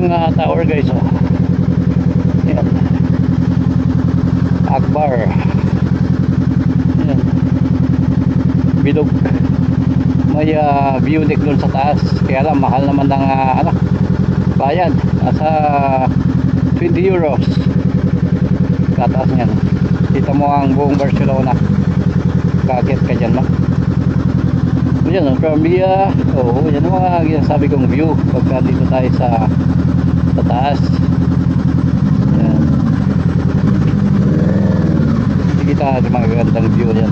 yung tower guys, oh. Yan. Akbar. Yan. Bilog. May view deck doon sa taas. Kaya lang mahal naman ng bayad. Nasa 20 euros. Kataas niyan. Kita mo ang buong Barcelona. Kakit ka dyan, ma. Yan ang Columbia. Oo, yan ang mga ginasabi kong view pagka dito tayo sa taas. Yan. Kita yung mga gandang view yan.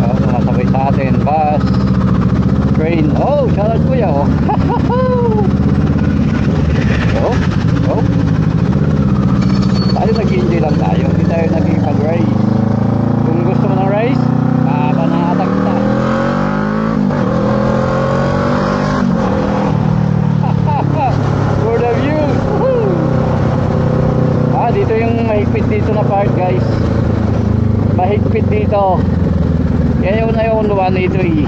Oo, masabay sa atin. Bus, train. Oh, shoutout kuya, oh. Oh, oh. Tayo nag-enjoy lang tayo. Hindi tayo nag-pag-race. Kung gusto mo ng race, panatag kita. For the view. Dito yung mahigpit dito na part guys. Mahigpit dito. Kaya ayaw kong luwan dito eh.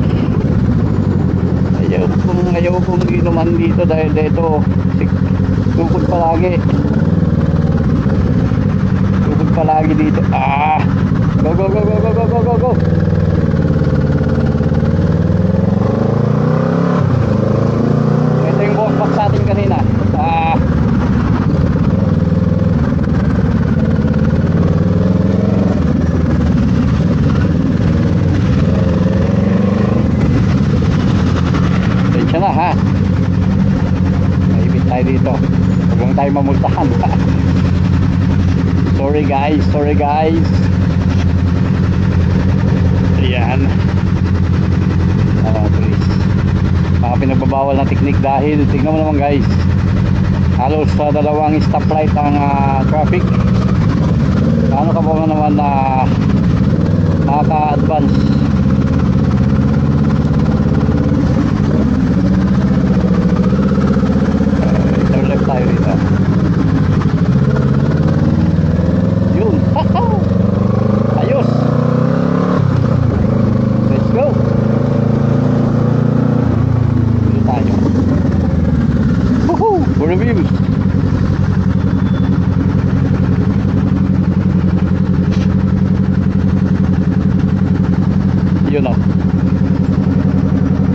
Ayaw kong inuman dito dahil dito tukod palagi. Tukod palagi dito. Go go go go go go go go go. Ito yung box sa atin kanina. Tensya na ha. Maibit tayo dito. Huwag lang tayo mamultahan. Sorry guys, sorry guys. Ayan. Please. Mga pinagbabawal na teknik dahil tingnan mo naman guys, halos sa dalawang stoplight ang traffic. Paano ka ba naman makaka-advance? Turn left tayo dito. Yun. Ayos. Let's go. Dito tayo. Woohoo! For the views. Yun o.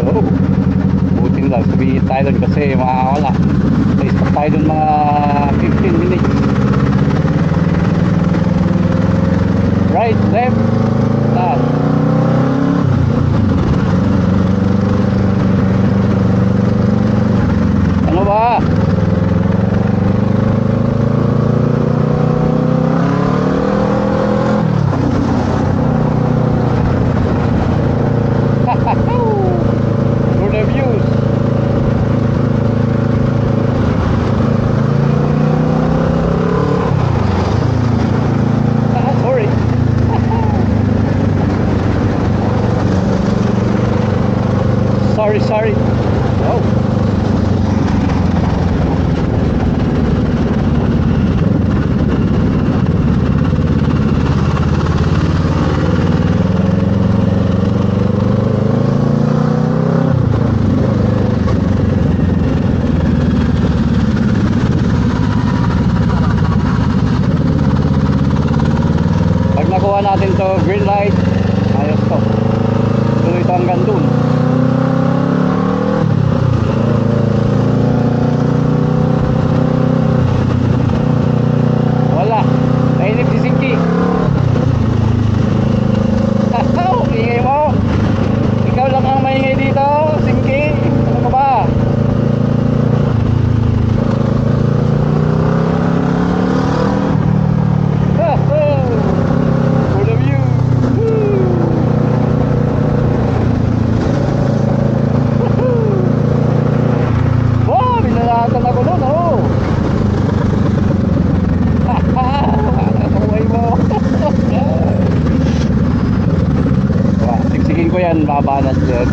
Oh. Buti lang. Sabihin tayo doon kasi makakawala. Stop tayo doon mga 15 minutes. Right, left, taas. Ano ba? For the views. Sorry. Sorry. Oh. Pag nakuha natin to green light, ayos to. Tuloy ito hanggang dun. Wala. Nainip si Sinky. Ingay mo. Ikaw lang ang maingay dito, Sinky. Ano ka ba? For the view. Wow, binalatan ako nun, oh. Nakaway mo. Siksikin ko yan, babanat yan.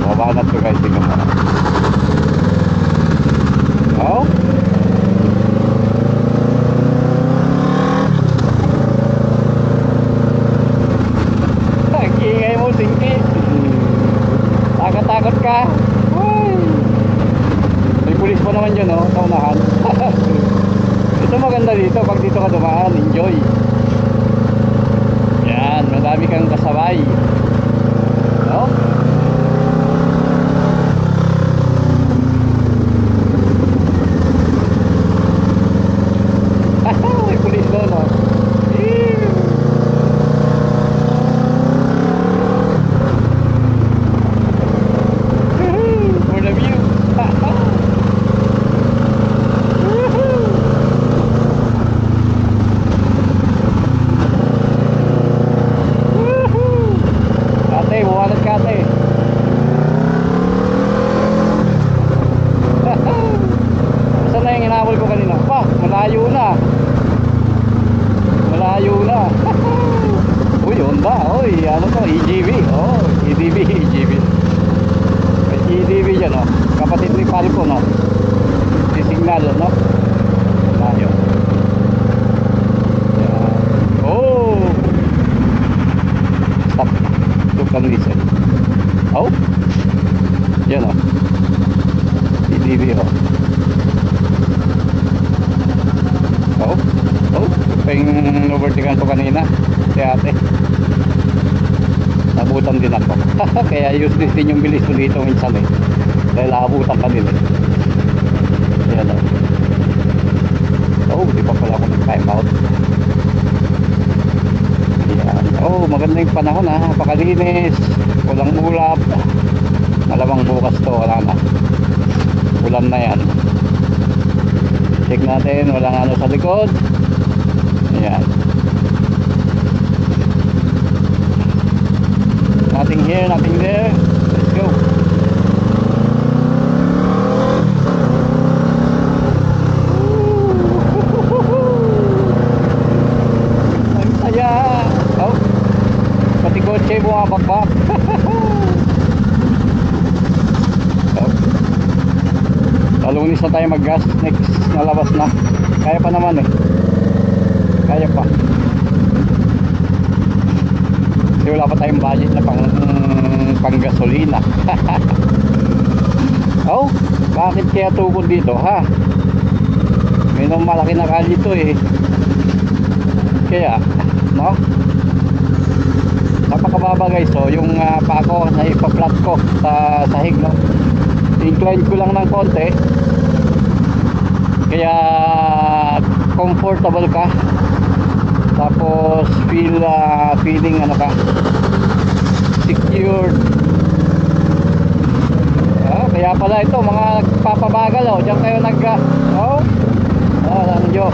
Babanat ko guys, tingnan mo. Oh. Ang ingay mo, Sinky. Nakakatakot ka. Ay. May pulis pa naman dyan, oh, sa unahan. Ito maganda dito, pag dito ka dumaan, enjoy. Yan, madami kang kasabay. Oh. May pulis doon, oh. Ew. For the view. Ate, buwalat ka, ate. Saan na yung hinabol ko kanina? Pa, malayo na. Malayo na. Uy, Honda. Uy, ano to? EGV. Oh, EDV, EGV. May EDV dyan, oh. Kapatid ni Falco, no? Si Signal, no? Malayo. Yan. Oh! Stop. Look and listen. Oh? Yan, oh. EDV, oh. Oh? Oh? Ito yung overtikan ko kanina. Si ate. Nabutan din ako. Kaya useless din yung bilis ko dito minsan eh. Dahil naabutan ka din eh. Yan, oh. Oh, di pa pala ako nag-time out. Yan. Oh, maganda yung panahon ha. Napakalinis. Walang ulap. Malamang bukas to. Wala na. Ulan na yan. Check natin. Walang ano sa likod. Ayan. Nothing here, nothing there. Let's go. Ang saya. Oh. Pati kotse bumabakbak. Oh. Talunis na tayo mag-gas. Next na labas na. Kaya pa naman eh. Kaya pa. Kasi wala pa tayong budget na pang gasolina. Oh, bakit kaya tukod dito ha? May nung malaki na kali ito eh. Kaya, no? Napakababa guys, so yung pako na ipa-flat ko sa sahig, no? Incline ko lang ng konti. Kaya comfortable ka. Tapos feeling ano ka, secured. Kaya pala ito mga nagpapabagal, oh. Diyan kayo oh. Nandiyo.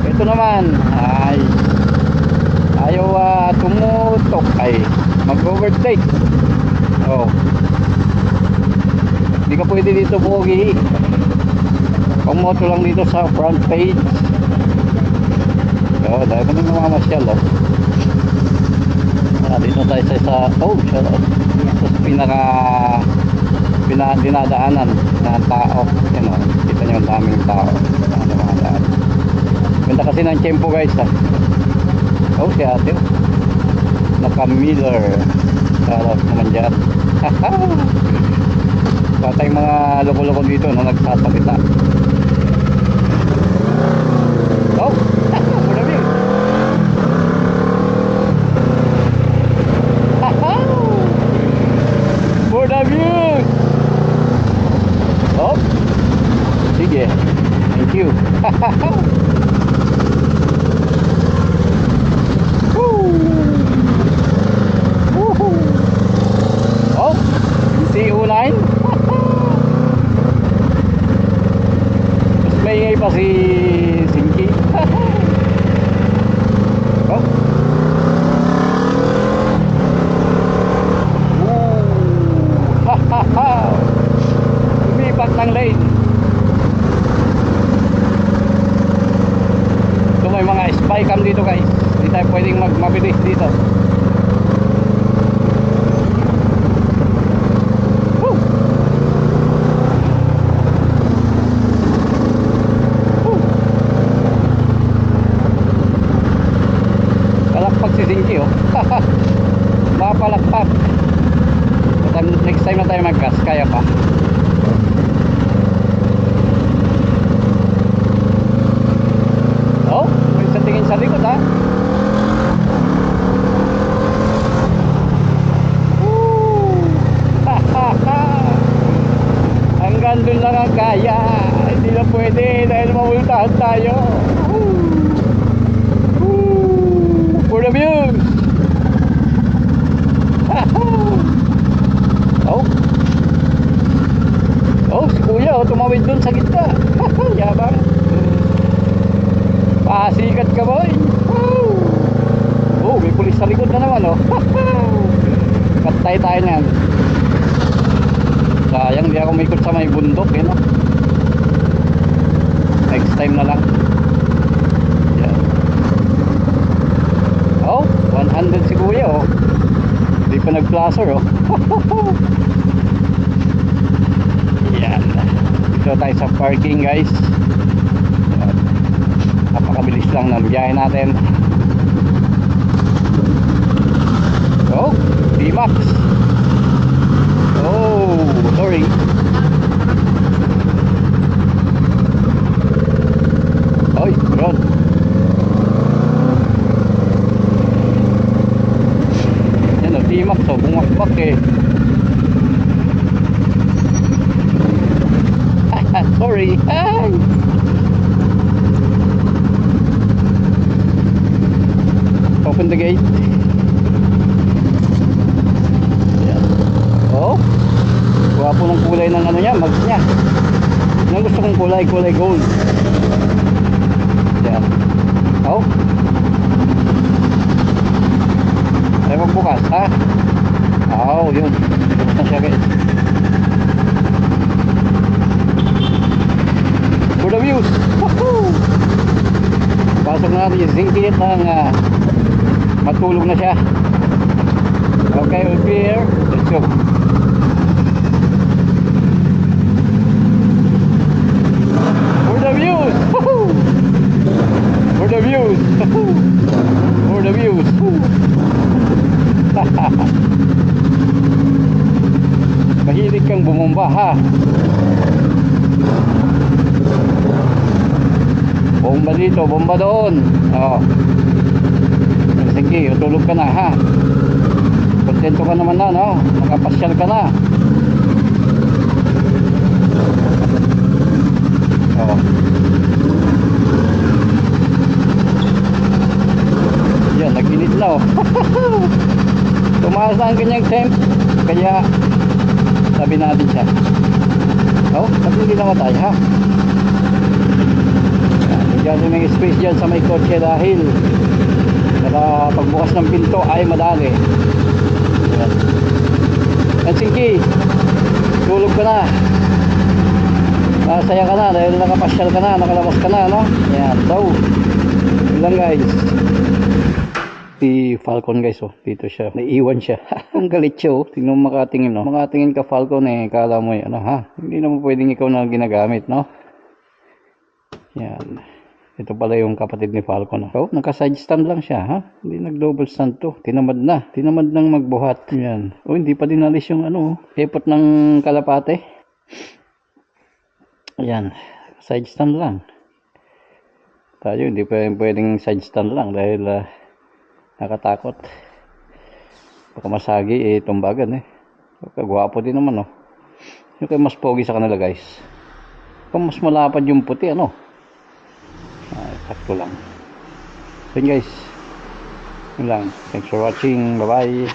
Ito naman ay ayaw tumutok, ay mag-overtake. Oh. Hindi ka pwede dito pogi. Pumoto lang dito sa front page. Oh, dahil kami mamamasyal, oh. Dito tayo sa isa. Oh, shut up. Ito sa dinadaanan ng tao. Yan, oh. Kita nyo ang daming tao. Ano mga daan. Ganda kasi ng tiyempo guys, ha. Oh, si ate. Naka-Miller. Sarap naman dyan. Patay mga loko-loko dito na nagsasabita. Oh, for the view. For the view. Oh, sige. Thank you. Oh, CO9. Mas maingay pa si Sinky. Oh. Lumipat ng lane. So may mga spy cam dito guys. Hindi tayo pwedeng mabilis dito. Palakpak si Sinky, oh. Mapalakpak. time na tayo mag-gas, kaya pa. Oh, may isang tingin sa likod ha. Hanggang doon lang ang kaya. Hindi na pwede dahil mamultahan tayo. For the views. Oh. Oh, si kuya tumawid doon sa gitna. Yabang. Pasikat ka boy. Oh, may pulis sa likod na naman oh. Patay tayo niyan. Sayang di ako umikot sa may bundok no? Next time na lang. Yan. Oh, 100 si kuya oh. Hindi pa nag-placer oh. Yan. Dito tayo sa parking guys. Yan. Napakabilis lang ng biyahe natin. Oh, D-Max. Oh, sorry. Oy, run. Yan o, D-Max o, bumakbak eh. Sorry. Ay. Open the gate. Yan. Oh. Wapo ng kulay ng ano niya, mags niya. Yung gusto kong kulay, kulay gold. Yan. Oh. Ay magbukas, ha? Oh, yun. Bukas na siya guys. For the views. Woohoo! Pasok na natin yung singkit ng matulog na siya. Okay, we'll be here. Let's go. For the views. Woohoo! For the views. Woohoo! For the views. Mahilig kang bumomba ha. Bomba dito, bomba doon. Oh. Sige, tulog ka na ha. Kontento ka naman na, no? Nakapasyal ka na. Oh. Yan, nag-init na oh. Tumaas na ang kanyang temp. Kaya sabi natin siya. Oh, sabi hindi namatay ha. Diyan may space dyan sa may kotse dahil para pagbukas ng pinto ay madali. Yan. Helsinki, tulog ka na. Masaya ka na dahil nakapasyal ka na, nakalabas ka na, no? Yan, so yun lang guys. Si Falcon guys, oh, dito siya, naiiwan siya. Ang galit siya, oh. Tingnan mo makatingin, no? Makatingin ka Falcon eh, kala mo ano ha? Hindi naman pwedeng ikaw na ginagamit, no? Yan. Ito pala yung kapatid ni Falcon. Oh, naka-side stand lang siya, ha? Hindi nag-double stand to. Tinamad na. Tinamad nang magbuhat. Yan. Oh, hindi pa din alis yung ano, epot ng kalapate. Ayan. Side stand lang. Tayo, hindi pa pwedeng side stand lang dahil nakatakot. Baka masagi, tumbagan eh. Kagwapo din naman, oh. Yung kayo mas pogi sa kanila, guys. Kung mas malapad yung puti, ano? Sakto lang. So yun guys, yun lang. Thanks for watching. Bye bye.